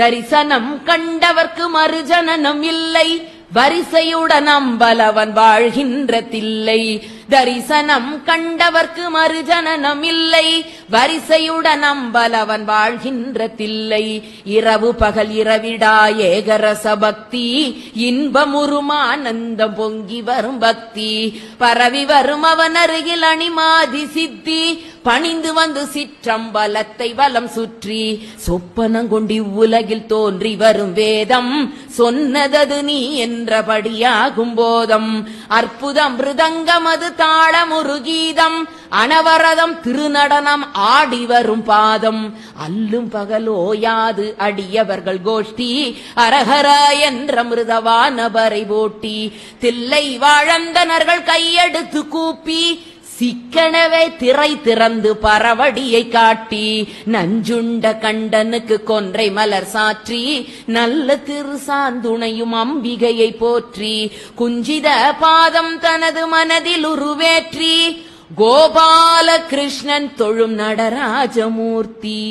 தரிசனம் கண்டவர்க்கு மறுஜனனம் இல்லை, வரிசையுடன் அம்பலவன் வாழ்கின்ற தில்லை. தரிசனம் கண்டவர்க்கு மறுஜனனம் இல்லை, வரிசையுடன் அம்பலவன் வாழ்கின்ற தில்லை. இரவு பகல் இரவிடா ஏகரச பக்தி, இன்பமுறுமானந்தம் பொங்கி வரும் பக்தி. பரவி வரும் அவன் அருகில் அணிமாதி சித்தி, பணிந்து வந்து சிற்றம்பலத்தை வலம் சுற்றி. சொப்பனங்கொண்டி உலகில் தோன்றி வரும் வேதம், சொன்னதது நீ என்றபடியாகும் போதம். அற்புதம் மிருதங்கம் அது தாளமுரு கீதம், அனவரதம் திருநடனம் ஆடி வரும் பாதம். அல்லும் பகலோயாது அடியவர்கள் கோஷ்டி, அரஹரா என்ற மிருதவானபரை போட்டி. தில்லை வாழந்தனர்கள் கையெடுத்து கூப்பி, சிக்கனவே திரை திறந்து பரவடியை காட்டி. நஞ்சுண்ட கண்டனுக்கு கொன்றை மலர் சாற்றி, நல்ல திருசாந்துணையும் அம்பிகையை போற்றி. குஞ்சித பாதம் தனது மனதில் உருவேற்றி, கோபால கிருஷ்ணன் தொழும் நடராஜமூர்த்தி.